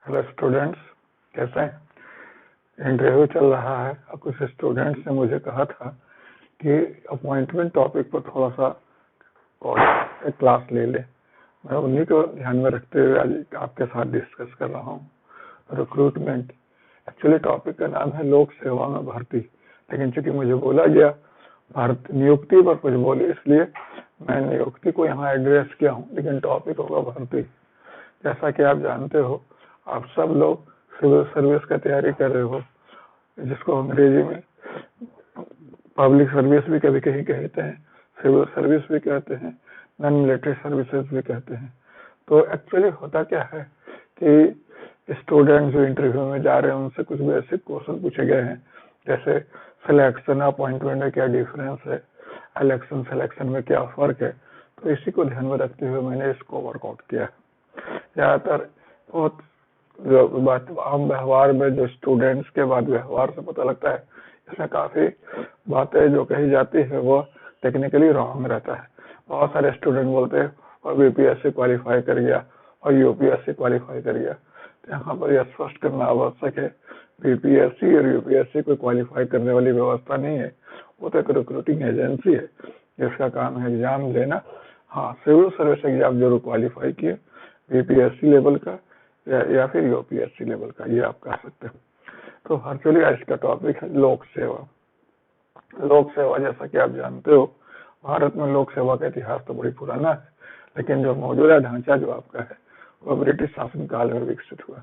Hello students, कैसे हैं? Interview चल रहा है और कुछ स्टूडेंट्स ने मुझे कहा था कि अपॉइंटमेंट टॉपिक पर थोड़ा सा एक क्लास ले ले। मैं उन्हीं को ध्यान में रखते हुए आज आपके साथ डिस्कस कर रहा हूँ। रिक्रूटमेंट एक्चुअली टॉपिक का नाम है लोक सेवा में भर्ती, लेकिन चूंकि मुझे बोला गया नियुक्ति पर कुछ बोले, इसलिए मैं नियुक्ति को यहाँ एड्रेस किया हूँ, लेकिन टॉपिक होगा भर्ती। जैसा कि आप जानते हो, आप सब लोग सिविल सर्विस का तैयारी कर रहे हो, जिसको अंग्रेजी में पब्लिक सर्विस भी कभी कहीं कहते हैं, सिविल सर्विस भी कहते हैं, नॉन मिलिट्री सर्विसेज भी कहते हैं। तो एक्चुअली होता क्या है कि स्टूडेंट जो इंटरव्यू में जा रहे हैं उनसे कुछ बेसिक क्वेश्चन पूछे गए हैं, जैसे सिलेक्शन अपॉइंटमेंट में क्या डिफरेंस है, इलेक्शन सिलेक्शन में क्या फर्क है। तो इसी को ध्यान में रखते हुए मैंने इसको वर्कआउट किया। ज्यादातर बहुत जो बात आम व्यवहार में जो स्टूडेंट्स के बाद व्यवहार से पता लगता है, इसमें काफी बातें जो कही जाती है वो टेक्निकली रॉन्ग रहता है। बहुत सारे स्टूडेंट बोलते हैं और बीपीएससी क्वालिफाई कर गया और यूपीएससी क्वालिफाई कर गया। तो यहाँ पर यह स्पष्ट करना आवश्यक है, बीपीएससी और यूपीएससी को क्वालिफाई करने वाली व्यवस्था नहीं है, वो तो एक रिक्रूटिंग एजेंसी है जिसका काम है एग्जाम लेना। हाँ, सिविल सर्विस एग्जाम जरूर क्वालिफाई किए, बीपीएससी लेवल का या फिर यूपीएससी लेवल का, ये आप कह सकते हैं। तो वर्चुअली आज का टॉपिक है लोक सेवा। लोक सेवा, जैसा कि आप जानते हो, भारत में लोक सेवा का इतिहास तो बड़ी पुराना है, लेकिन जो मौजूदा ढांचा जो आपका है वो ब्रिटिश शासन काल में विकसित हुआ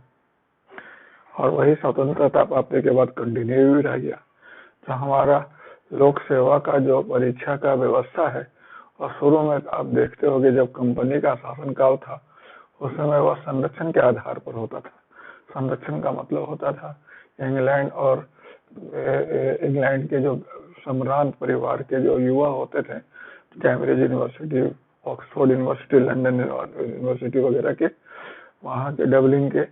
और वही स्वतंत्रता प्राप्ति के बाद कंटिन्यू भी रह गया। तो हमारा लोक सेवा का जो परीक्षा का व्यवस्था है, और शुरू में आप देखते होंगे जब कंपनी का शासनकाल था, उस समय वह संरक्षण के आधार पर होता था। संरक्षण का मतलब होता था इंग्लैंड और इंग्लैंड के जो सम्रांत परिवार के जो युवा होते थे, Cambridge university, Oxford university, London university वगैरह के, वहाँ के डबलिन के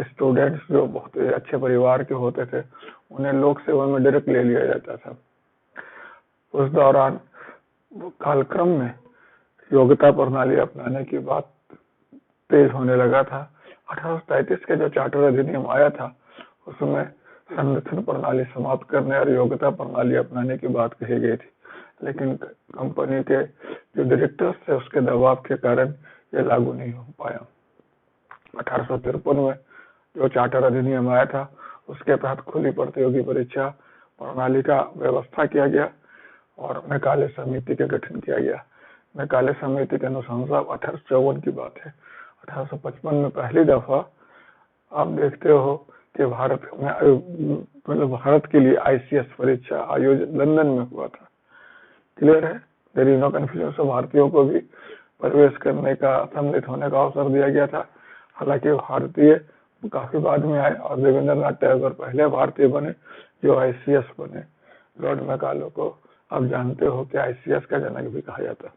स्टूडेंट्स जो बहुत अच्छे परिवार के होते थे, उन्हें लोक सेवा में डायरेक्ट ले लिया जाता था। उस दौरान कालक्रम में योग्यता प्रणाली अपनाने की बात तेज होने लगा था। 1833 के जो चार्टर अधिनियम आया था, उसमें संरक्षण प्रणाली समाप्त करने और योग्यता प्रणाली अपनाने की बात कही गई थी, लेकिन कंपनी के जो डायरेक्टर्स थे उसके दबाव के कारण ये लागू नहीं हो पाया। 1853 में जो चार्टर अधिनियम आया था, उसके तहत खुली प्रतियोगी परीक्षा प्रणाली का व्यवस्था किया गया और मैकाले समिति का गठन किया गया। मैकाले समिति के अनुशंसा 1854 की बात है। 1855 में पहली दफा आप देखते हो कि भारत में मतलब भारत के लिए आईसीएस परीक्षा आयोजित लंदन में हुआ था। क्लियर है? There is no confusion. से भारतीयों को भी प्रवेश करने का, सम्मिलित होने का अवसर दिया गया था। हालांकि भारतीय काफी बाद में आए और देवेंद्रनाथ टैगोर पहले भारतीय बने जो आईसीएस बने। लॉर्ड मैकाले को आप जानते हो कि आईसीएस का जनक भी कहा जाता है।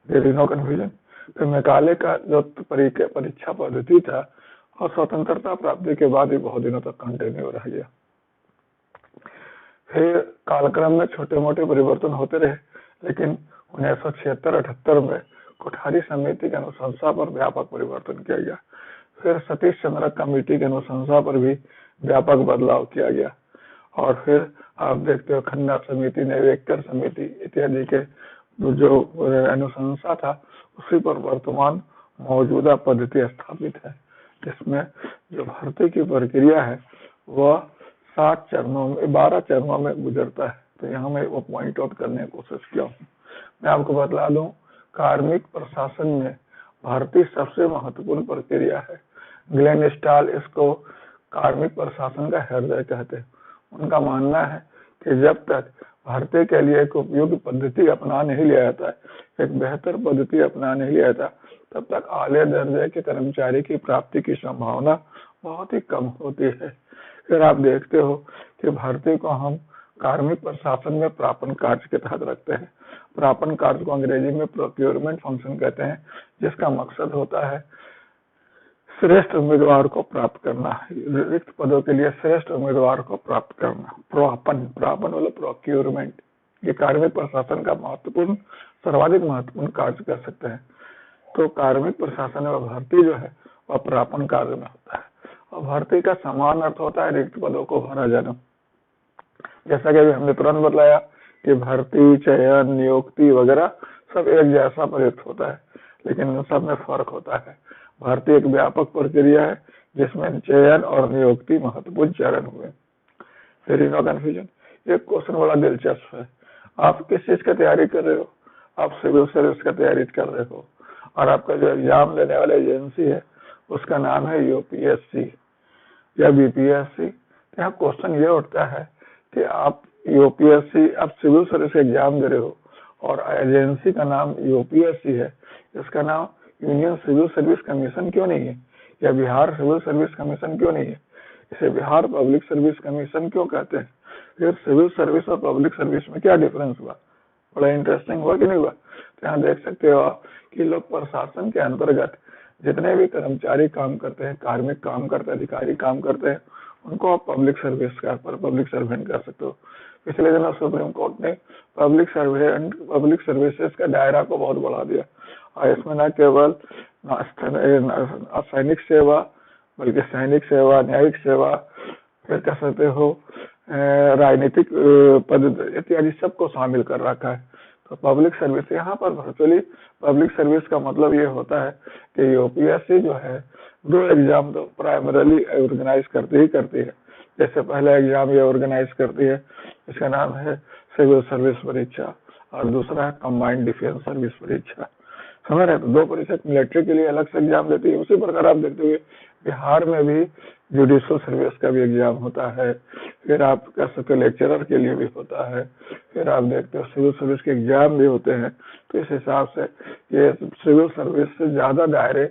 There is no confusion. तो मैकाले का जो परीक्षा पद्धति था और स्वतंत्रता प्राप्ति के बाद ही बहुत दिनों तक कंटिन्यू रह गया। फिर कालक्रम में छोटे मोटे परिवर्तन होते रहे, लेकिन 1976-78 में कोठारी समिति के अनुशंसा पर व्यापक परिवर्तन किया गया। फिर सतीश चंद्र कमेटी के अनुशंसा पर भी व्यापक बदलाव किया गया और फिर आप देखते हो खन्ना समिति, नेवेकर समिति इत्यादि के जो अनुशंसा था, उसी पर वर्तमान मौजूदा पद्धति स्थापित है, जिसमें जो भर्ती की प्रक्रिया है वह 12 चरणों में गुजरता है। तो यहाँ मैं वो पॉइंट आउट करने की कोशिश किया हूँ। मैं आपको बतला दूं, कार्मिक प्रशासन में भर्ती सबसे महत्वपूर्ण प्रक्रिया है। ग्लेन स्टाल इसको कार्मिक प्रशासन का हृदय कहते हैं। उनका मानना है कि जब तक भर्ती के लिए एक उपयोगी पद्धति अपना नहीं लिया जाता है, एक बेहतर पद्धति अपना नहीं लिया जाता, तब तक आले दर्जे के कर्मचारी की प्राप्ति की संभावना बहुत ही कम होती है। फिर आप देखते हो कि भर्ती को हम कार्मिक प्रशासन में प्रापण कार्य के तहत रखते हैं। प्रापण कार्य को अंग्रेजी में प्रोक्योरमेंट फंक्शन कहते हैं, जिसका मकसद होता है श्रेष्ठ उम्मीदवार को प्राप्त करना, रिक्त पदों के लिए श्रेष्ठ उम्मीदवार को प्राप्त करना। प्रापण मतलब प्रोक्योरमेंट, ये कार्मिक प्रशासन का महत्वपूर्ण, सर्वाधिक महत्वपूर्ण कार्य कर सकते हैं। तो कार्मिक प्रशासन में भर्ती जो है वह प्रापण कार्य में होता है। और भर्ती का समान अर्थ होता है रिक्त पदों को भरा जाना। जैसा कि अभी हमने तुरंत बताया कि भर्ती, चयन, नियुक्ति वगैरह सब एक जैसा प्रयुक्त होता है, लेकिन सब में फर्क होता है। भर्ती एक व्यापक प्रक्रिया है जिसमें चयन और नियुक्ति महत्वपूर्ण चरण हुए। फिर नो कंफ्यूजन। एक क्वेश्चन बड़ा दिलचस्प है, आप किस चीज का तैयारी कर रहे हो? आप सिविल सर्विस का तैयारी कर रहे हो और आपका जो एग्जाम लेने वाला एजेंसी है उसका नाम है यूपीएससी या बीपीएससी। यहाँ क्वेश्चन ये उठता है कि आप यूपीएससी, आप सिविल सर्विस एग्जाम दे रहे हो और एजेंसी का नाम यूपीएससी है, इसका नाम यूनियन सिविल सर्विस कमीशन क्यों नहीं है, या बिहार सिविल सर्विस कमीशन क्यों नहीं है? इसे बिहार पब्लिक सर्विस कमीशन क्यों कहते हैं? फिर सिविल सर्विस और पब्लिक सर्विस में क्या डिफरेंस हुआ? बड़ा इंटरेस्टिंग हुआ कि नहीं हुआ? तो यहाँ देख सकते हो आप कि लोग प्रशासन के अंतर्गत जितने भी कर्मचारी काम करते हैं, कार्मिक काम करते हैं, अधिकारी काम करते हैं, उनको आप पब्लिक सर्विस का पब्लिक सर्वेंट कर सकते हो। पिछले दिनों सुप्रीम कोर्ट ने पब्लिक सर्विसेज का दायरा को बहुत बढ़ा दिया और इसमें न केवल सैनिक सेवा बल्कि सैनिक सेवा, न्यायिक सेवा, फिर कह सकते हो राजनीतिक पद इत्यादि सबको शामिल कर रखा है। तो पब्लिक सर्विस, यहाँ पर वर्चुअली पब्लिक सर्विस का मतलब ये होता है कि यूपीएससी जो है 2 एग्जाम तो प्राइमरीली ऑर्गेनाइज करती है। जैसे पहला एग्जाम ये ऑर्गेनाइज करती है, इसका नाम है सिविल सर्विस परीक्षा, और दूसरा है कंबाइंड डिफेंस सर्विस परीक्षा। समझ रहे? तो 2 परीक्षा मिलिट्री के लिए अलग से एग्जाम देती है। उसी प्रकार आप देखते हुए बिहार में भी जुडिशियल सर्विस का भी एग्जाम होता है, फिर आप कह सकते हो लेक्चरर के लिए भी होता है, फिर आप देखते हो सिविल सर्विस के एग्जाम भी होते हैं। तो इस हिसाब से ये सिविल सर्विस से ज्यादा दायरे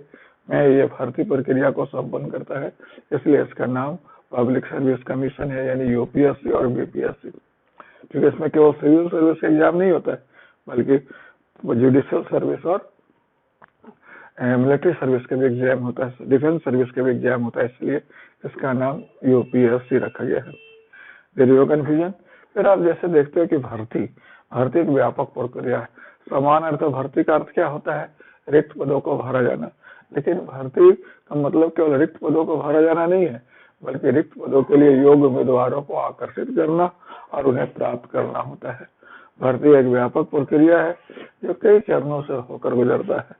में ये भर्ती प्रक्रिया को संपन्न करता है, इसलिए इसका नाम पब्लिक सर्विस कमीशन है, यानी यूपीएससी और बीपीएससी। क्योंकि इसमें केवल सिविल सर्विस एग्जाम नहीं होता है बल्कि जुडिशियल सर्विस और मिलिट्री सर्विस का भी एग्जाम होता है, डिफेंस सर्विस का भी एग्जाम होता है, इसलिए इसका नाम यूपीएससी रखा गया है। There is confusion. फिर आप जैसे देखते हो कि भर्ती एक व्यापक प्रक्रिया है। समान अर्थ भर्ती का अर्थ क्या होता है? रिक्त पदों को भरा जाना। लेकिन भर्ती का मतलब केवल रिक्त पदों को भरा जाना नहीं है, बल्कि रिक्त पदों के लिए योग्य उम्मीदवारों को आकर्षित करना और उन्हें प्राप्त करना होता है। भर्ती एक व्यापक प्रक्रिया है जो कई चरणों से होकर गुजरता है।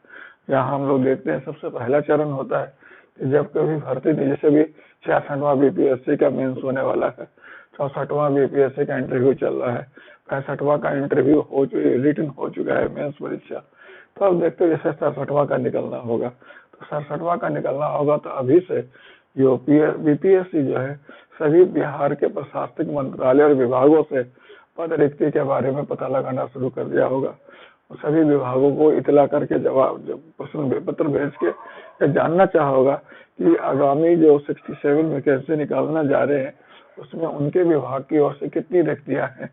यहाँ हम लोग देखते हैं सबसे पहला चरण होता है कि जब कभी भर्ती नहीं, जैसे भी 66वां बीपीएससी का मेंस होने वाला है, 64वां बीपीएससी का इंटरव्यू चल रहा है, 65वां का इंटरव्यू रिटन हो चुका है मेंस परीक्षा। तो अब देखते हैं जैसे 67वां का निकलना होगा, तो 67वां का निकलना होगा तो अभी से बीपीएससी जो है सभी बिहार के प्रशासनिक मंत्रालय और विभागों से पद रिक्ति के बारे में पता लगाना शुरू कर दिया होगा। सभी विभागों को इतला करके प्रश्न पत्र भेज के जानना चाहा होगा कि आगामी जो 67 वैकेंसी निकालना जा रहे हैं उसमें उनके विभाग की ओर से कितनी रिक्तियां हैं।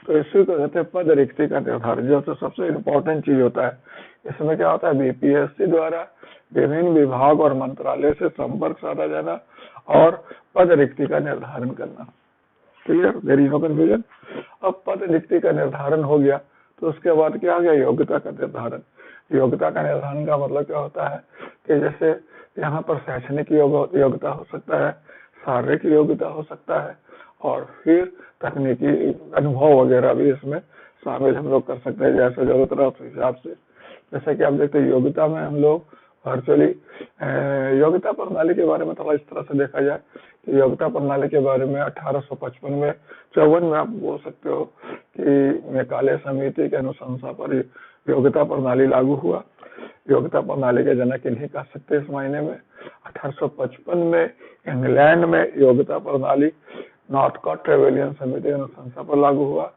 तो इसी को कहते हैं पद रिक्ति का निर्धारण, जो तो सबसे इम्पोर्टेंट चीज होता है। इसमें क्या होता है? बीपीएससी द्वारा विभिन्न विभाग और मंत्रालय से संपर्क साधा जाना और पद रिक्ति का निर्धारण करना। Clear? There is no confusion. अब पद रिक्ति का निर्धारण हो गया तो उसके बाद क्या आ गया? योग्यता का निर्धारण। योग्यता का निर्धारण का मतलब क्या होता है कि जैसे यहाँ पर शैक्षणिक योग्यता हो सकता है, शारीरिक योग्यता हो सकता है, और फिर तकनीकी अनुभव वगैरह भी इसमें शामिल हम लोग कर सकते हैं जैसे जरूरत रहा उस हिसाब से। जैसे कि आप देखते हैं योग्यता में हम लोग वर्चुअली योग्यता प्रणाली के बारे में थोड़ा इस तरह से देखा जाए कि योग्यता प्रणाली के बारे में 1855 में 54 में आप बोल सकते हो कि मेकाले समिति के अनुशंसा पर योग्यता प्रणाली लागू हुआ। योग्यता प्रणाली के जनक इन्हीं कह सकते इस महीने में। 1855 में इंग्लैंड में योग्यता प्रणाली नॉर्थकॉट ट्रेवेलियन समिति के अनुशंसा पर लागू हुआ।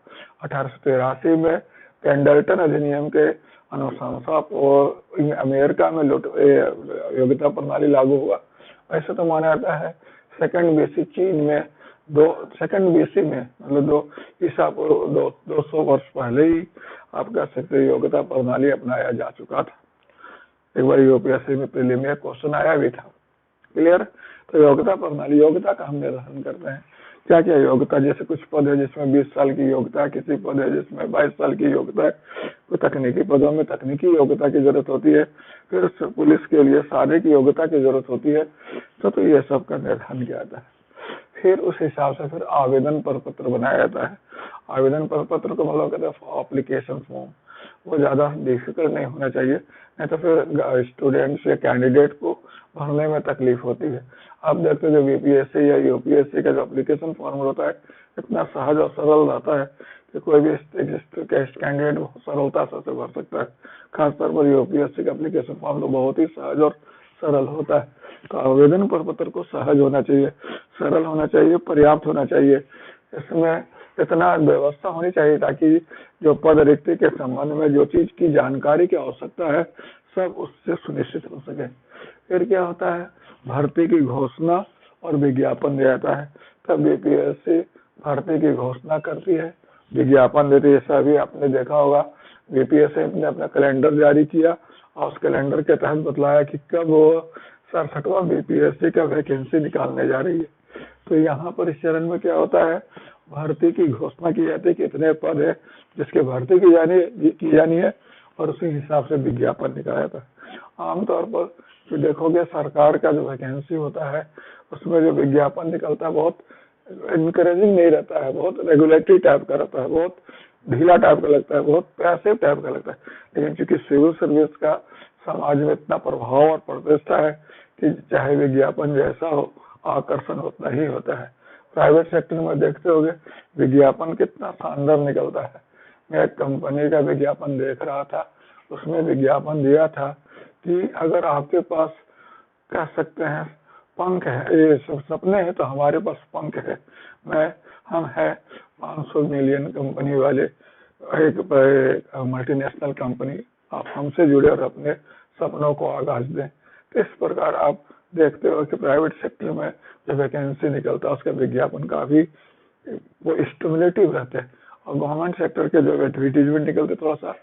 1883 में पेंडल्टन अधिनियम के अनुशंसा और अमेरिका में योग्यता प्रणाली लागू हुआ। ऐसे तो माना जाता है सेकंड बीसी चीन में सेकंड बीसी में मतलब 200 वर्ष पहले ही आप कह सकते योग्यता प्रणाली अपनाया जा चुका था। एक बार यूपीएससी में प्रीलिम में क्वेश्चन आया भी था। क्लियर? तो योग्यता प्रणाली, योग्यता का हम निर्धारण करते हैं क्या क्या योग्यता, जैसे कुछ पद है जिसमें 20 साल की योग्यता है, किसी पद है जिसमें 22 साल की योग्यता है, तो तकनीकी पदों में तकनीकी योग्यता की जरूरत होती है, फिर पुलिस के लिए शारीरिक योग्यता की जरूरत होती है। तो ये सब का निर्धारण किया जाता है। फिर उस हिसाब से फिर आवेदन प्रपत्र बनाया जाता है। आवेदन प्रपत्र को मतलब कहते हैं एप्लीकेशन फॉर्म, वो ज्यादा डिफिकल्ट नहीं होना चाहिए, नहीं तो फिर स्टूडेंट्स या कैंडिडेट को भरने में तकलीफ होती है। आप देखते हो जो बीपीएससी या यूपीएससी का जो एप्लीकेशन फॉर्म होता है इतना सहज और सरल रहता है कि कोई भी कैंडिडेट बहुत सरलता से उसे भर सकता है। खासतौर पर यूपीएससी का एप्लीकेशन फॉर्म तो बहुत ही सहज और सरल होता है। तो आवेदन प्रपत्र को सहज होना चाहिए, सरल होना चाहिए, पर्याप्त होना चाहिए। इसमें इतना व्यवस्था होनी चाहिए ताकि जो पद रिक्ति के संबंध में जो चीज की जानकारी की आवश्यकता है सब उससे सुनिश्चित हो सके। फिर क्या होता है, भर्ती की घोषणा और विज्ञापन दिया जाता है। तब बीपीएससी भर्ती की घोषणा करती है, विज्ञापन देती है। ऐसा भी आपने देखा होगा, बीपीएससी ने अपना कैलेंडर जारी किया और उस कैलेंडर के तहत बतलाया कि कब वो 67वां बीपीएससी का वैकेंसी निकालने जा रही है। तो यहाँ पर इस चरण में क्या होता है, भर्ती की घोषणा की जाती है कि इतने पद है जिसके भर्ती की जानी है और उसी हिसाब से विज्ञापन निकाला जाता है। आमतौर पर जो देखोगे सरकार का जो वैकेंसी होता है उसमें जो विज्ञापन निकलता है बहुत इनकरेजिंग नहीं रहता है, बहुत रेगुलेटरी टाइप का रहता है, बहुत ढीला टाइप का लगता है, बहुत पैसिव टाइप का लगता है। लेकिन चूंकि सिविल सर्विस का समाज में इतना प्रभाव और प्रतिष्ठा है कि चाहे विज्ञापन जैसा हो आकर्षण उतना ही होता है। प्राइवेट सेक्टर में देखते होंगे विज्ञापन कितना शानदार निकलता है। मैं एक कंपनी का विज्ञापन देख रहा था, उसमें विज्ञापन दिया था कि अगर आपके पास कह सकते हैं पंख है, ये सब सपने हैं तो हमारे पास पंख है। हम है 500 मिलियन कंपनी वाले, एक मल्टीनेशनल कंपनी, आप हमसे जुड़े और अपने सपनों को आगाज दें। तो इस प्रकार आप देखते हो कि प्राइवेट सेक्टर में जो वैकेंसी निकलता है उसका विज्ञापन काफी वो स्टिमुलेटिव रहते हैं, और गवर्नमेंट सेक्टर के जो एडवर्टीजमेंट निकलते थोड़ा सा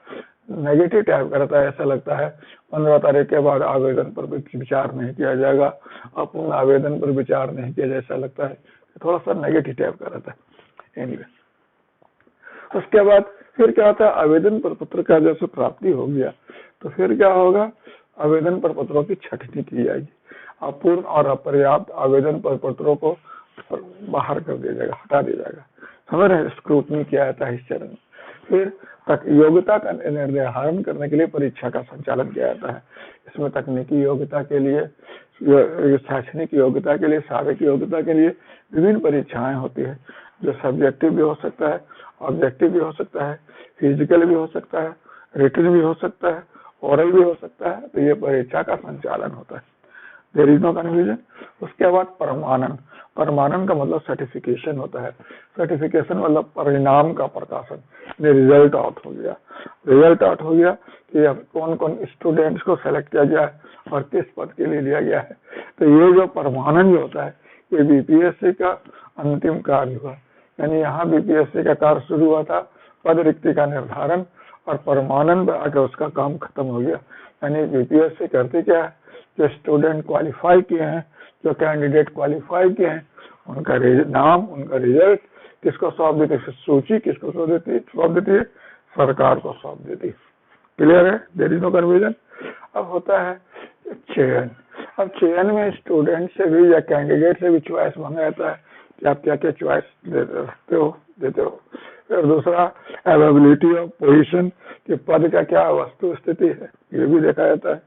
नेगेटिव टाइप का रहता है। ऐसा लगता है 15 तारीख के बाद आवेदन पर विचार नहीं किया जाएगा और पूर्ण आवेदन पर विचार नहीं किया जाए, ऐसा लगता है थोड़ा सा नेगेटिव टाइप का रहता है। एनीवे, उसके बाद फिर क्या होता है, आवेदन प्रपत्र का जैसे प्राप्ति हो गया तो फिर क्या होगा, आवेदन प्रपत्रों की छंटनी की जाएगी। अपूर्ण और अपर्याप्त आवेदन प्रपत्रों को बाहर कर दिया जाएगा, हटा दिया जाएगा। समझ रहे, स्क्रूटनी किया जाता है इस चरण में। फिर योग्यता का निर्धारण करने के लिए परीक्षा का संचालन किया जाता है। इसमें तकनीकी योग्यता के लिए, शैक्षणिक योग्यता के लिए, शारीरिक योग्यता के लिए विभिन्न परीक्षाएं होती है, जो सब्जेक्टिव भी हो सकता है, ऑब्जेक्टिव भी हो सकता है, फिजिकल भी हो सकता है, रिटन भी हो सकता है, ओरल भी हो सकता है। तो ये परीक्षा का संचालन होता है। There is no confusion. उसके बाद परमानन, परमानन का मतलब सर्टिफिकेशन होता है। सर्टिफिकेशन मतलब परिणाम का प्रकाशन, रिजल्ट आउट हो गया। रिजल्ट आउट हो गया कि अब कौन कौन स्टूडेंट्स को सेलेक्ट किया गया है और किस पद के लिए लिया गया है। तो ये जो परमानन जो होता है ये बीपीएससी का अंतिम कार्य हुआ। यानी यहाँ बीपीएससी का कार्य शुरू हुआ था पद रिक्ति का निर्धारण, और परमानन पर आकर उसका काम खत्म हो गया। यानी बीपीएससी करती क्या है, जो स्टूडेंट क्वालिफाई किए हैं, जो कैंडिडेट क्वालिफाई किए हैं, उनका नाम, उनका रिजल्ट किसको सौंप देती है, सूची किसको सौंप देती है, सरकार को सौंप देती है। क्लियर है, देयर इज नो कन्फ्यूजन। अब होता है चयन। अब चयन में स्टूडेंट से भी या कैंडिडेट से भी चॉइस मांगा जाता है कि आप क्या क्या चॉइस देते हो। फिर दूसरा अवेलेबिलिटी ऑफ पोजीशन, कि पद का क्या वस्तु स्थिति है, ये भी देखा जाता है।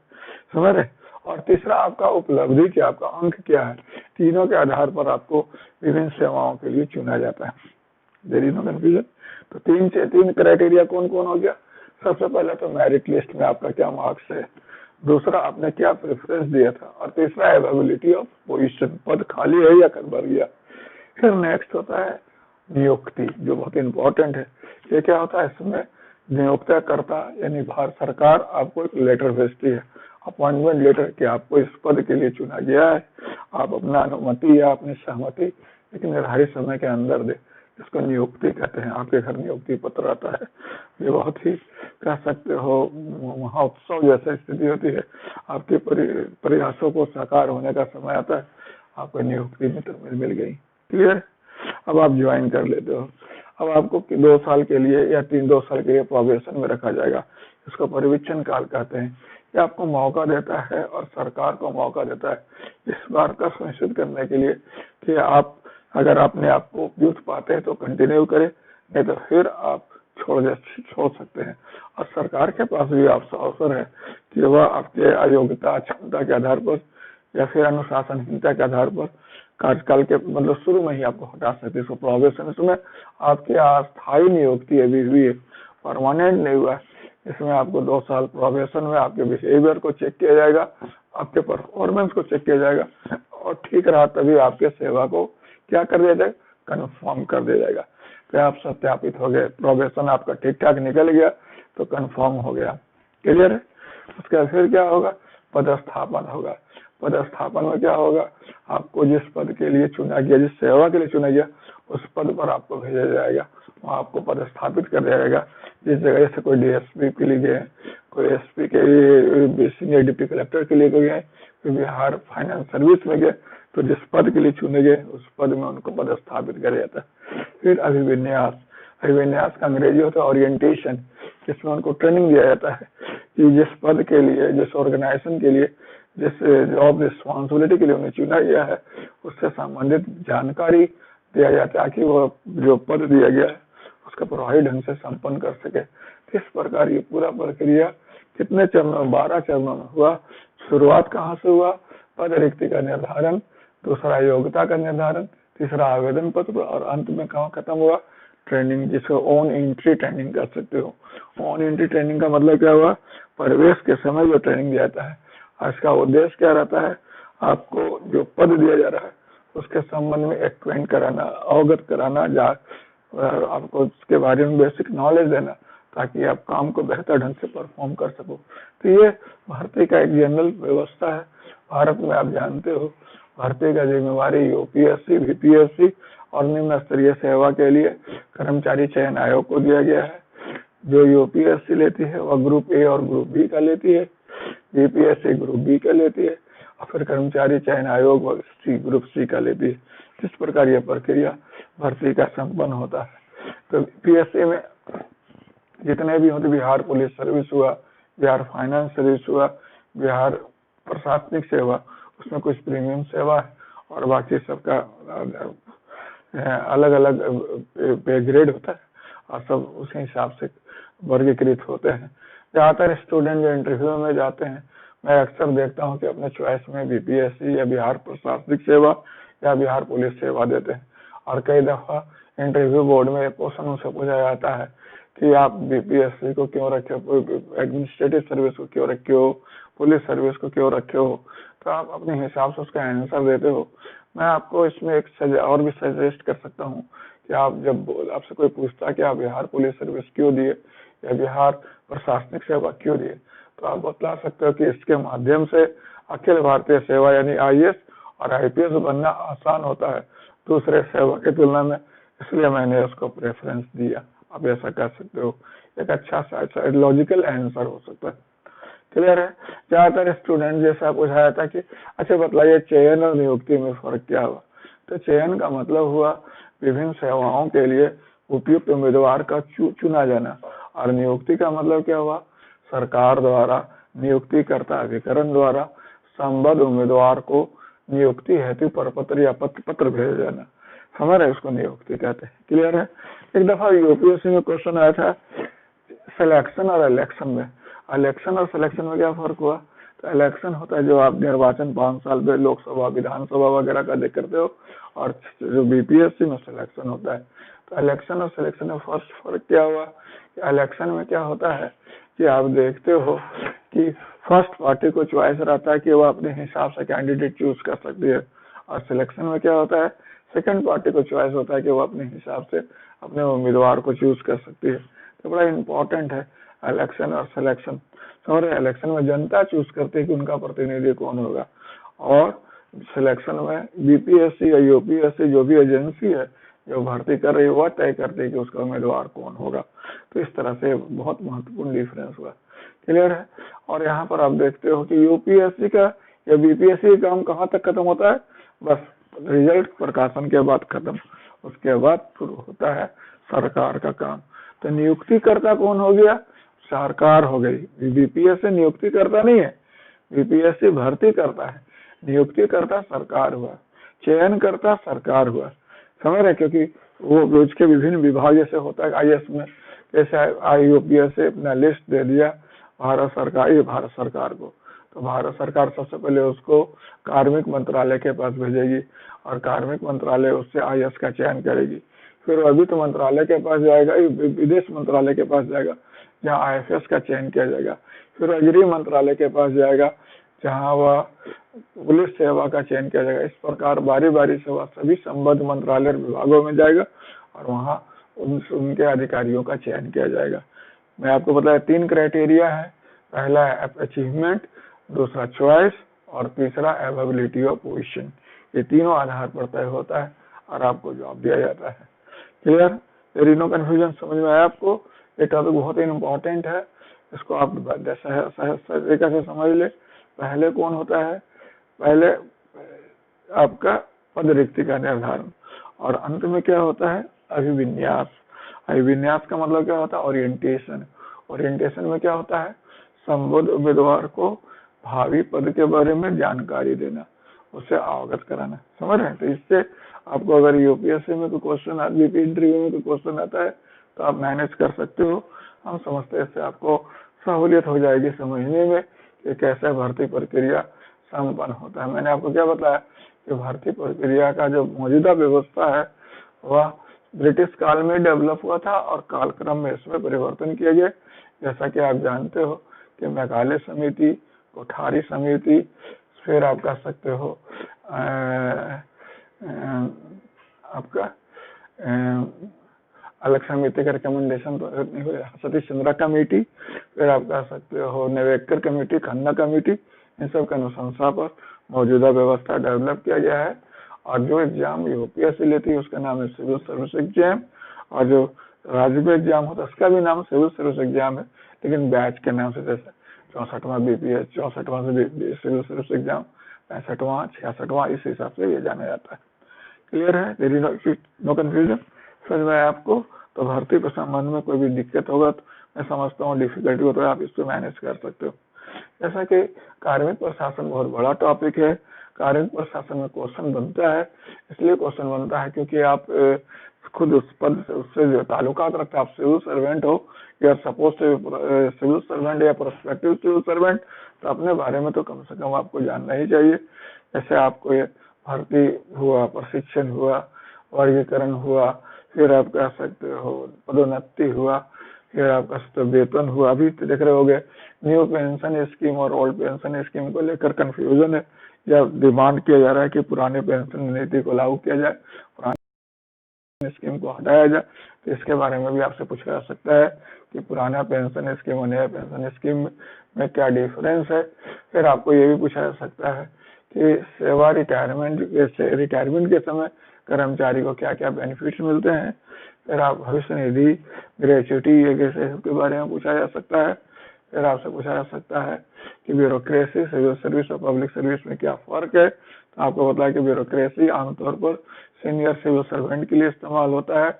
समझ रहे। और तीसरा आपका उपलब्धि क्या, आपका अंक क्या है। तीनों के आधार पर आपको विभिन्न सेवाओं के लिए चुना जाता है। There is no confusion. तो तीन क्राइटेरिया कौन कौन हो गया। सबसे पहले तो मेरिट लिस्ट में आपका क्या मार्क्स है, दूसरा आपने क्या प्रेफरेंस दिया था, और तीसरा अवेलेबिलिटी ऑफ पोजीशन, पद खाली है या भर गया। फिर नेक्स्ट होता है नियुक्ति, जो बहुत इंपॉर्टेंट है। ये क्या होता है, इसमें नियोक्ताकर्ता यानी भारत सरकार आपको एक लेटर भेजती है, अपॉइंटमेंट लेटर, कि आपको इस पद के लिए चुना गया है। आप अपना अनुमति या अपनी सहमति एक निर्धारित समय के अंदर दे, इसको नियुक्ति कहते हैं। आपके घर नियुक्ति पत्र आता है। ये बहुत ही कह सकते हो महोत्सव जैसी स्थिति होती है। आपके प्रयासों को साकार होने का समय आता है, आपको नियुक्ति मिल गई। क्लियर। अब आप ज्वाइन कर लेते हो। अब आपको 2 साल के लिए या 2 साल के लिए प्रोबेशन में रखा जाएगा, इसको परिवीक्षण काल कहते हैं। ये आपको मौका देता है और सरकार को मौका देता है इस बार का सुनिश्चित करने के लिए कि आप अगर अपने आप को उपयुक्त पाते हैं तो कंटिन्यू करें, नहीं तो फिर आप छोड़ सकते हैं। और सरकार के पास भी अवसर है कि वह आपके अयोग्यता, क्षमता के आधार पर या फिर अनुशासनहीनता के आधार पर कार्यकाल के मतलब शुरू में ही आपको हटा सकते हैं। इसको प्रोबेशन, इसमें आपकी अस्थायी नियुक्ति अभी हुई है, परमानेंट नहीं हुआ है। इसमें आपको 2 साल प्रोबेशन में आपके बिहेवियर को चेक किया जाएगा, आपके परफॉर्मेंस को चेक किया जाएगा और ठीक रहा तभी आपके सेवा को क्या कर दिया जाएगा, कंफर्म कर दिया जाएगा। तो आप सत्यापित हो गए, प्रोबेशन आपका ठीक ठाक निकल गया तो कंफर्म हो गया। क्लियर है? उसके बाद फिर क्या होगा, पदस्थापन होगा। पदस्थापन में क्या होगा, आपको जिस पद के लिए चुना गया, जिस सेवा के लिए चुना गया, उस पद पर आपको भेजा जाएगा, वहाँ आपको पदस्थापित कर दिया जाएगा। जिस जगह से कोई डीएसपी के लिए गए, कोई एसपी के लिए, सीनियर डिप्टी कलेक्टर के लिए गए, कोई बिहार फाइनेंस सर्विस में गए, तो जिस पद के लिए चुने गए उस पद में उनको पदस्थापित किया जाता है। फिर अभिविन्यास, अभिविन्यास का अंग्रेजी होता है ओरिएंटेशन, जिसमें उनको ट्रेनिंग दिया जाता है कि जिस पद के लिए, जिस ऑर्गेनाइजेशन के लिए, जिस जॉब रिस्पॉन्सिबिलिटी के लिए उन्हें चुना गया है, उससे संबंधित जानकारी दिया जाता है कि वो जो पद दिया गया है उसका प्रभावी ढंग से संपन्न कर सके। इस प्रकार ये पूरा प्रक्रिया कितने चरणों में, 12 चरणों में हुआ। शुरुआत कहाँ से हुआ, पद रिक्ति का निर्धारण, दूसरा योग्यता का निर्धारण, तीसरा आवेदन पत्र और अंत में कहाँ खत्म हुआ, ट्रेनिंग, जिसको ऑन एंट्री ट्रेनिंग कर सकते हो। ऑन एंट्री ट्रेनिंग का मतलब क्या हुआ, प्रवेश के समय जो ट्रेनिंग दिया जाता है। इसका उद्देश्य क्या रहता है, आपको जो पद दिया जा रहा है उसके संबंध में एक्वेंट कराना, अवगत कराना, आपको उसके बारे में बेसिक नॉलेज देना ताकि आप काम को बेहतर ढंग से परफॉर्म कर सको। तो ये भर्ती का एक जनरल व्यवस्था है। भारत में आप जानते हो भर्ती का जिम्मेवारी यूपीएससी, बीपीएससी और निम्न स्तरीय सेवा के लिए कर्मचारी चयन आयोग को दिया गया है। जो यूपीएससी लेती है वह ग्रुप ए और ग्रुप बी का लेती है, बीपीएससी ग्रुप बी का लेती है और फिर कर्मचारी चयन आयोग ग्रुप सी का लेती है। इस प्रकार यह प्रक्रिया भर्ती का संपन्न होता है। तो पीएससी में जितने भी होते, बिहार पुलिस सर्विस हुआ, बिहार फाइनेंस सर्विस हुआ, बिहार प्रशासनिक सेवा, उसमें कुछ प्रीमियम सेवा है और बाकी सबका अलग अलग पे ग्रेड होता है और सब उसी हिसाब से वर्गीकृत होते हैं। ज्यादातर स्टूडेंट जो इंटरव्यू में जाते हैं, मैं अक्सर देखता हूं कि अपने चॉइस में बीपीएससी या बिहार प्रशासनिक सेवा या बिहार पुलिस सेवा देते हैं। और कई दफा इंटरव्यू बोर्ड में क्वेश्चन उनसे पूछा जाता है कि आप बीपीएससी को क्यों रखे हो, एडमिनिस्ट्रेटिव सर्विस को क्यों रखे हो, पुलिस सर्विस को क्यों रखे हो, तो आप अपने हिसाब से उसका आंसर देते हो। मैं आपको इसमें एक और भी सजेस्ट कर सकता हूँ कि आप जब आपसे कोई पूछता कि आप बिहार पुलिस सर्विस क्यों दिए या बिहार प्रशासनिक सेवा क्यों दिए, तो आप बता सकते हो कि इसके माध्यम से अखिल भारतीय सेवा यानी आईएएस और आईपीएस बनना आसान होता है दूसरे सेवा की तुलना में, इसलिए मैंने उसको प्रेफरेंस दिया। आप ऐसा कर सकते हो, एक अच्छा सा लॉजिकल आंसर हो सकता है। क्लियर है? ज्यादातर स्टूडेंट जैसा पूछा जाता है कि अच्छा बताइए चयन और नियुक्ति में फर्क क्या हुआ। तो चयन का मतलब हुआ विभिन्न सेवाओं के लिए उपयुक्त उम्मीदवार का चुना जाना और नियुक्ति का मतलब क्या हुआ, सरकार द्वारा नियुक्तिकर्ता अभिकरण द्वारा संबद्ध उम्मीदवार को नियुक्ति हेतु प्रपत्र या पत्र भेज देना, समझ रहे, उसको नियुक्ति कहते हैं। क्लियर है? एक दफा यूपीएससी में क्वेश्चन आया था सिलेक्शन और इलेक्शन में। इलेक्शन और सिलेक्शन में क्या फर्क हुआ, तो इलेक्शन होता है जो आप निर्वाचन 5 साल पे लोकसभा विधानसभा वगैरह का दे करते हो, और जो बीपीएससी में सिलेक्शन होता है। तो इलेक्शन और सिलेक्शन में फर्क क्या हुआ, इलेक्शन में क्या होता है कि आप देखते हो कि फर्स्ट पार्टी को चॉइस रहता है कि वो अपने हिसाब से कैंडिडेट चूज कर सकती है, और सिलेक्शन में क्या होता है सेकंड पार्टी को चॉइस होता है कि वो अपने हिसाब से अपने उम्मीदवार को चूज कर सकती है। तो बड़ा इंपॉर्टेंट है इलेक्शन और सिलेक्शन। और इलेक्शन में जनता चूज करती है कि उनका प्रतिनिधि कौन होगा, और सिलेक्शन में बीपीएससी या यूपीएससी जो भी एजेंसी है जो भर्ती कर रही है वह तय करती है कि उसका उम्मीदवार कौन होगा। तो इस तरह से बहुत महत्वपूर्ण डिफरेंस हुआ। क्लियर है? और यहाँ पर आप देखते हो कि यूपीएससी का या बीपीएससी का काम कहाँ तक खत्म होता है, बस रिजल्ट प्रकाशन के बाद खत्म, उसके बाद शुरू होता है सरकार का काम। तो नियुक्तिकर्ता कौन हो गया? सरकार हो गई। बीपीएससी नियुक्तिकर्ता नहीं है, बीपीएससी भर्ती करता है, नियुक्तिकर्ता सरकार हुआ, चयनकर्ता सरकार हुआ। समझ रहे? क्योंकि वो उसके विभिन्न विभाग जैसे होता है आईएएस में, जैसे आईयूपीएस से अपना लिस्ट दे दिया भारत सरकार को, तो भारत सरकार सबसे पहले उसको कार्मिक मंत्रालय के पास भेजेगी और कार्मिक मंत्रालय उससे आईएएस का चयन करेगी। फिर वित्त मंत्रालय के पास जाएगा, विदेश मंत्रालय के पास जाएगा जहाँ आईएफएस का चयन किया जाएगा। फिर गृह मंत्रालय के पास जाएगा जहाँ वह पुलिस सेवा का चयन किया जाएगा। इस प्रकार बारी बारी से वह सभी संबद्ध मंत्रालय विभागों में जाएगा और वहाँ उनके अधिकारियों का चयन किया जाएगा। मैं आपको बताया 3 क्राइटेरिया है, पहला है अचीवमेंट, दूसरा चॉइस और तीसरा एवेबिलिटी ऑफ पोजीशन। ये तीनों आधार पर तय होता है और आपको जॉब दिया जाता है। Clear? There is no confusion? समझ में आया आपको? ये टॉपिक बहुत ही इम्पोर्टेंट है, इसको आप तरीके से समझ ले। पहले कौन होता है? पहले आपका पद रिक्ति का निर्धारण और अंत में क्या होता है? अभिविन्यास। अभिविन्यास का मतलब क्या होता है? ओरिएंटेशन। ओरिएंटेशन में क्या होता है? संबद्ध उम्मीदवार को भावी पद के बारे में जानकारी देना, उससे अवगत कराना। समझ रहे हैं? तो इससे आपको अगर यूपीएससी में कोई क्वेश्चन, बीपी इंटरव्यू में कोई क्वेश्चन आता है तो आप मैनेज कर सकते हो। हम समझते हैं इससे आपको सहूलियत हो जाएगी समझने में कि कैसे भर्ती प्रक्रिया संपन्न होता है। मैंने आपको क्या बताया कि भर्ती प्रक्रिया का जो मौजूदा व्यवस्था है वह ब्रिटिश काल में डेवलप हुआ था और कालक्रम में इसमें परिवर्तन किया गया। जैसा कि आप जानते हो कि मैकाले समिति, कोठारी समिति, फिर आप कह सकते हो आपका अलग समिति का रिकमेंडेशन तो नहीं हुआ, सतीश चंद्रा कमेटी, फिर आप कह सकते हो नेवेकर कमेटी, खन्ना कमेटी, इन सब के अनुशंसा पर मौजूदा व्यवस्था डेवलप किया गया है। और जो एग्जाम यूपीएससी लेती है उसका नाम है सिविल सर्विस एग्जाम, और जो राज्य एग्जाम होता है उसका भी नाम सिविल सर्विस एग्जाम है, लेकिन बैच के नाम से, जैसे 64वां बीपीएस, 64वां सिविल सर्विस एग्जाम, 65वां, 66वां, इस हिसाब से ये जाना जाता है। क्लियर है? There is no confusion? समझ में आपको? तो भर्ती के संबंध में कोई भी दिक्कत होगा तो मैं समझता हूँ डिफिकल्टी हो तो आप इसको मैनेज कर सकते हो। जैसा कि कार्मिक प्रशासन बहुत बड़ा टॉपिक है, कार्मिक प्रशासन में क्वेश्चन बनता है, इसलिए क्वेश्चन बनता है क्योंकि आप खुद उस पद उससे जो ताल्लुकात रखते हैं, आप सिविल सर्वेंट हो या सपोज सिविल सर्वेंट या प्रोस्पेक्टिव सिविल सर्वेंट, तो अपने बारे में तो कम से कम आपको जानना ही चाहिए। जैसे आपको ये भर्ती हुआ, प्रशिक्षण हुआ, वर्गीकरण हुआ, फिर आप कह सकते हो पदोन्नति हुआ, फिर आप कह सकते हो वेतन हुआ। अभी देख रहे होगे न्यू पेंशन स्कीम और ओल्ड पेंशन स्कीम को लेकर कंफ्यूजन है, या डिमांड किया जा रहा है कि पुराने पेंशन नीति को लागू किया जाए, पुराने स्कीम को हटाया जाए। तो इसके बारे में भी आपसे पूछा जा सकता है कि पुराना पेंशन स्कीम और नया पेंशन स्कीम में क्या डिफरेंस है। फिर आपको ये भी पूछा जा सकता है कि सेवा रिटायरमेंट के समय कर्मचारी को क्या क्या बेनिफिट्स मिलते हैं। फिर आप भविष्य निधि, ग्रेच्युटी, ये के बारे में पूछा जा सकता है। फिर आपसे पूछा जा सकता है कि ब्यूरोक्रेसी, सिविल सर्विस और पब्लिक सर्विस में क्या फर्क है। तो आपको बताया कि ब्यूरोक्रेसी आमतौर पर सीनियर सिविल सर्वेंट के लिए इस्तेमाल होता है,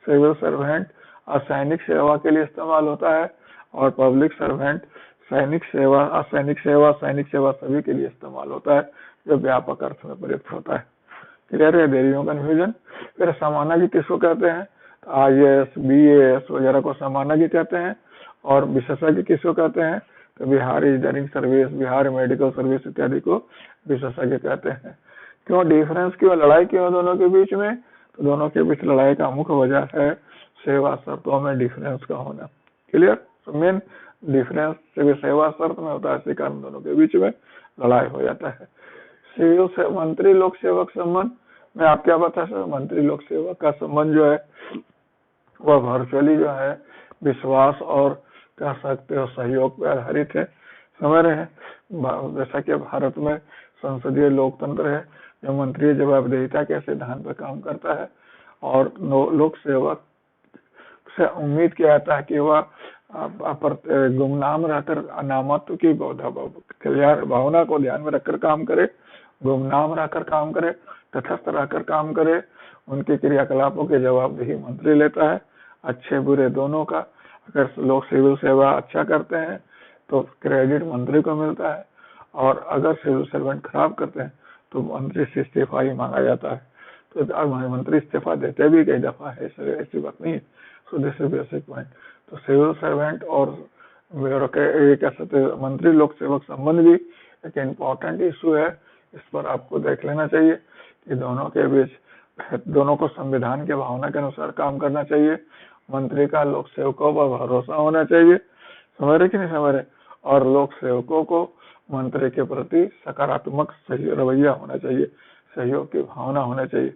सिविल सर्वेंट असैनिक सेवा के लिए इस्तेमाल होता है, और पब्लिक सर्वेंट सैनिक सेवा, असैनिक सेवा, सैनिक सेवा सभी के लिए इस्तेमाल होता है, जो व्यापक अर्थ में प्रयुक्त होता है। क्लियर है? There is no confusion? फिर समानागी किसको कहते हैं? तो आईएएस, बीएएस वगैरह को समानागी कहते हैं। और विशेषज्ञ किसको कहते हैं? तो Bihar engineering service, Bihar medical service इत्यादि को विशेषज्ञ कहते हैं। क्यों डिफरेंस, क्यों लड़ाई क्यों दोनों के बीच में? तो दोनों के बीच लड़ाई का मुख्य वजह है सेवा शर्तों में डिफरेंस का होना। क्लियर? तो मेन डिफरेंस सेवा शर्त में होता है, इसी कारण दोनों के बीच में लड़ाई हो जाता है। सिविल से मंत्री लोक सेवक संबंध में आप क्या बता सकते? मंत्री लोक सेवक का संबंध जो है वह वर्चुअली जो है विश्वास और कह सकते हो सहयोग पर आधारित है। समझ रहे हैं? जैसा कि भारत में संसदीय लोकतंत्र है, जो मंत्री जवाबदेहिता के सिद्धांत पर काम करता है, और लोक सेवक से उम्मीद किया जाता है कि वह गुमनाम रहकर अनामत्व की भावना को ध्यान में रखकर काम करे, गुमनाम रहकर काम करे, तटस्थ रहकर काम करे, उनके क्रियाकलापों के जवाबदेही मंत्री लेता है, अच्छे बुरे दोनों का। अगर लोग सिविल सेवा अच्छा करते हैं तो क्रेडिट मंत्री को मिलता है, और अगर सिविल सर्वेंट खराब करते हैं तो मंत्री से इस्तीफा ही मांगा जाता है। तो मंत्री इस्तीफा देते भी कई दफा है, ऐसी बात नहीं है। So this is basic point. तो सिविल सर्वेंट और कह सकते मंत्री लोक सेवक संबंध भी एक इम्पोर्टेंट इशू है। इस पर आपको देख लेना चाहिए कि दोनों के बीच, दोनों को संविधान के भावना के अनुसार काम करना चाहिए। मंत्री का लोक सेवकों पर भरोसा होना चाहिए, समझ रहे कि नहीं समझ रहे, और लोक सेवकों को मंत्री के प्रति सकारात्मक सही रवैया होना चाहिए, सहयोग की भावना होना चाहिए,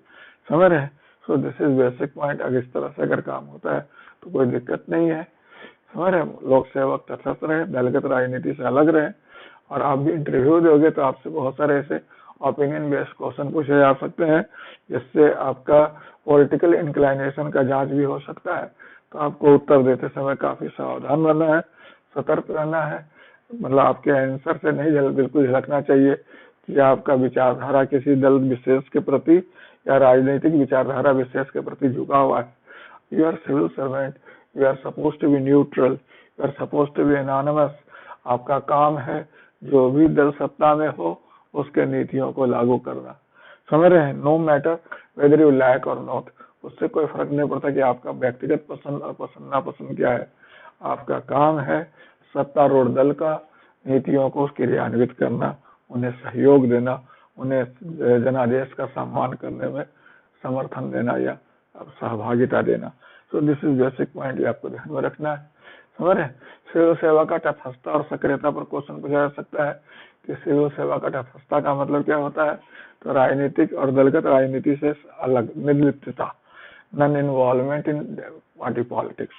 समझ रहे हैं। So this is basic point. अगर इस तरह से अगर काम होता है तो कोई दिक्कत नहीं है, समझ रहे। लोक सेवक तटस्थ रहे, दलगत राजनीति से अलग रहे, और आप भी इंटरव्यू दोगे तो आपसे बहुत सारे ऐसे ओपिनियन बेस्ड क्वेश्चन पूछे जा सकते हैं, जिससे आपका पॉलिटिकल इंक्लाइनेशन का जांच भी हो सकता है। तो आपको उत्तर देते समय काफी सावधान रहना है, सतर्क रहना है। मतलब आपके आंसर से नहीं बिल्कुल झलकना चाहिए कि आपका विचारधारा किसी दल विशेष के प्रति या राजनीतिक विचारधारा विशेष के प्रति झुका हुआ है। You are civil servant, you are suppose to be neutral, you are suppose to be anonymous. आपका काम है जो भी दल सत्ता में हो उसके नीतियों को लागू करना, समझ रहे हैं। No matter whether you like or not, उससे कोई फर्क नहीं पड़ता कि आपका व्यक्तिगत पसंद और पसंद नापसंद क्या है। आपका काम है सत्तारूढ़ दल का नीतियों को क्रियान्वित करना, उन्हें सहयोग देना, उन्हें जनादेश का सम्मान करने में समर्थन देना या सहभागिता देना। So this is basic point, ये आपको ध्यान में रखना है, समझ रहे। सिविल सेवा का तटस्थता और सक्रियता पर क्वेश्चन पूछा जा सकता है कि सिविल सेवा का तटस्थता का मतलब क्या होता है। तो राजनीतिक और दलगत राजनीति से अलग, निर्लिप्तता, non involvement in party politics.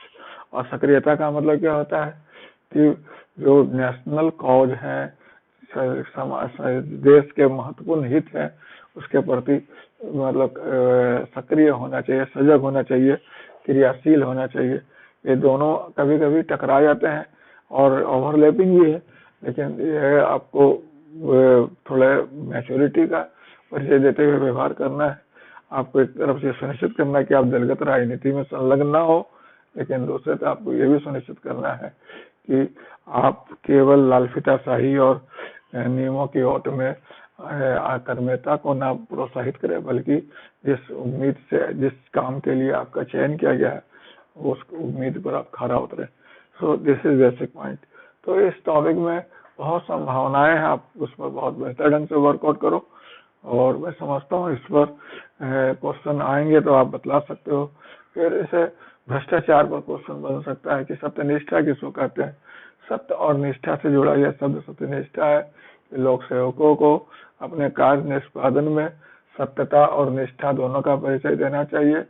और सक्रियता का मतलब क्या होता है कि जो नेशनल कॉज है, देश के महत्वपूर्ण हित है, उसके प्रति मतलब सक्रिय होना चाहिए, सजग होना चाहिए, क्रियाशील होना चाहिए। ये दोनों कभी कभी टकरा जाते हैं और ओवरलैपिंग भी है, लेकिन ये आपको थोड़ा मैच्योरिटी का परिचय देते हुए व्यवहार करना है। आपको एक तरफ से सुनिश्चित करना है कि आप दलगत राजनीति में संलग्न ना हो, लेकिन दूसरे तरफ आपको ये भी सुनिश्चित करना है कि आप केवल लालफिताशाही और नियमों की ओट में अकर्मता को ना प्रोत्साहित करें, बल्कि जिस उम्मीद से, जिस काम के लिए आपका चयन किया गया है उस उम्मीद पर आप खरा उतरे। So this is basic point. तो इस टॉपिक में बहुत संभावनाएं हैं, आप उस पर बहुत बेहतर ढंग से वर्कआउट करो, और मैं समझता हूँ इस पर क्वेश्चन आएंगे तो आप बतला सकते हो। फिर इसे भ्रष्टाचार पर क्वेश्चन बन सकता है कि सत्यनिष्ठा किसको कहते हैं। सत्य और निष्ठा से जुड़ा यह शब्द सत्यनिष्ठा है कि लोक सेवकों को अपने कार्य निष्पादन में सत्यता और निष्ठा दोनों का परिचय देना चाहिए,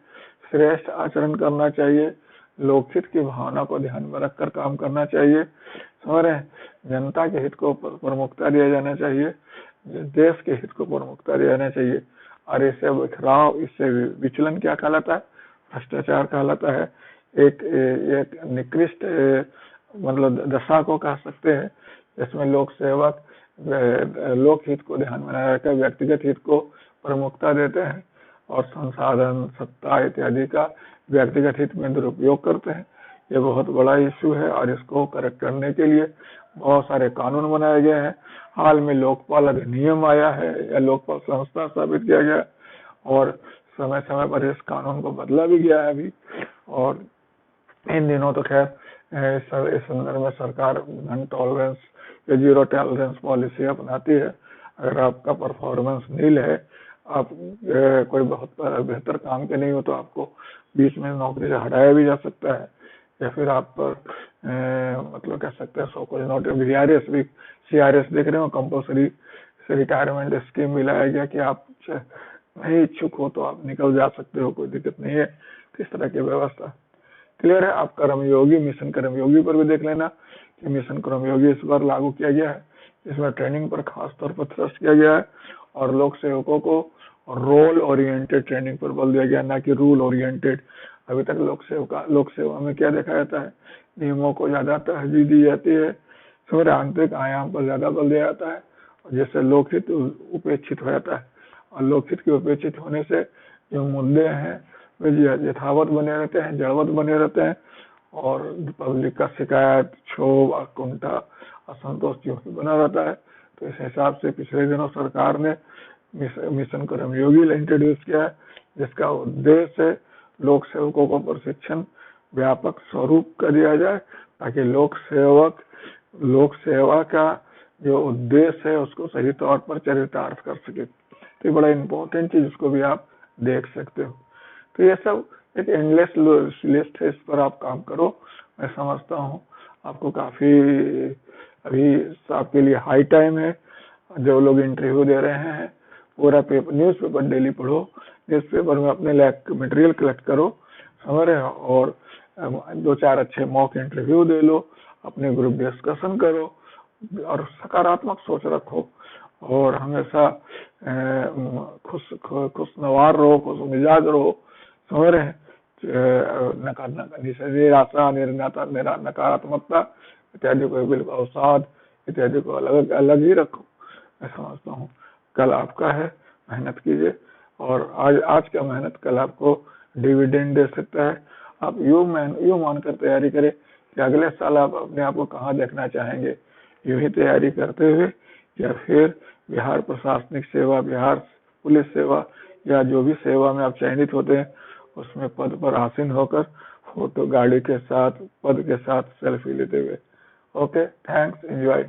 श्रेष्ठ आचरण करना चाहिए, लोकहित की भावना को ध्यान में रखकर काम करना चाहिए, समझ रहे हैं। जनता के हित को प्रमुखता दिया जाना चाहिए, देश के हित को प्रमुखता दिया जाना चाहिए। और इससे बिखराव, इससे विचलन क्या कहलाता है, भ्रष्टाचार कहलाता है। एक निकृष्ट मतलब दशा को कह सकते हैं, जिसमें लोक सेवक लोकहित को ध्यान में रखकर व्यक्तिगत हित को प्रमुखता देते हैं और संसाधन, सत्ता इत्यादि का व्यक्तिगत हित में दुरुपयोग करते हैं। ये बहुत बड़ा इश्यू है और इसको करेक्ट करने के लिए बहुत सारे कानून बनाए गए हैं। हाल में लोकपाल अधिनियम आया है या लोकपाल संस्था स्थापित किया गया, और समय समय पर इस कानून को बदला भी गया है अभी। और इन दिनों तो खैर इस संदर्भ में सरकार नॉन टॉलरेंस या जीरो टॉलरेंस पॉलिसी अपनाती है। अगर आपका परफॉर्मेंस नील है, आप कोई बहुत बेहतर काम के नहीं हो, तो आपको बीच में नौकरी से हटाया भी जा सकता है, या फिर आप पर मतलब कह सकते हैं सो कॉल्ड नोट वीआरएस भी, सीआरएस देख रहे हो, कंपल्सरी रिटायरमेंट स्कीम भी लाया गया कि आप नहीं इच्छुक हो तो आप निकल जा सकते हो, कोई दिक्कत नहीं है। किस तरह की व्यवस्था क्लियर है। आप कर्मयोगी, मिशन कर्मयोगी पर भी देख लेना कि मिशन कर्मयोगी इस बार लागू किया गया है, इसमें ट्रेनिंग पर खास तौर पर थ्रस्ट किया गया है, और लोक सेवकों को रोल ओरिएंटेड ट्रेनिंग पर बल दिया गया, ना कि रूल ओरिएंटेड। अभी तक लोक सेवा में क्या देखा जाता है, नियमों को ज्यादा तरजीह दी जाती है, फिर आंतरिक आयाम पर ज्यादा बल दिया जाता है, जिससे लोकहित उपेक्षित हो जाता है और लोकहित के उपेक्षित होने से जो मुद्दे हैं वे यथावत बने रहते हैं, जड़वत बने रहते हैं और पब्लिक का शिकायत, क्षोभ, अकुंठा, असंतोष जो बना रहता है। तो इस हिसाब से पिछले दिनों सरकार ने मिशन कर्मयोगी इंट्रोड्यूस किया है, जिसका उद्देश्य लोक सेवकों को प्रशिक्षण व्यापक स्वरूप का दिया जाए ताकि लोक सेवा का जो उद्देश्य है उसको सही तौर पर चरितार्थ कर सके। तो ये बड़ा इम्पोर्टेंट चीज, उसको भी आप देख सकते हो। तो ये सब एक एंडलेस लिस्ट है, इस पर आप काम करो। मैं समझता हूँ आपको काफी अभी आपके लिए हाई टाइम है। जो लोग इंटरव्यू दे रहे हैं पूरा न्यूज़पेपर डेली पढ़ो, न्यूज़पेपर में अपने मटेरियल कलेक्ट करो, समझ रहे हो, और 2-4 अच्छे मॉक इंटरव्यू दे लो, अपने ग्रुप डिस्कशन करो और सकारात्मक सोच रखो और हमेशा खुशनवार रहो, खुश मिजाज रहो, समझ रहे हैं। निराशा, नकारात्मकता इत्यादि को बिल्कुल अवसाद इत्यादि को अलग ही रखो। मैं समझता हूँ कल आपका है, मेहनत कीजिए और आज का मेहनत कल आपको डिविडेंड दे सकता है। आप यूं मानकर तैयारी करें कि अगले साल आप अपने आप को कहाँ देखना चाहेंगे। यूं ही तैयारी करते हुए या फिर बिहार प्रशासनिक सेवा, बिहार पुलिस सेवा या जो भी सेवा में आप चयनित होते हैं उसमें पद पर आसीन होकर फोटो गाड़ी के साथ, पद के साथ सेल्फी लेते हुए। Okay, thanks, enjoy.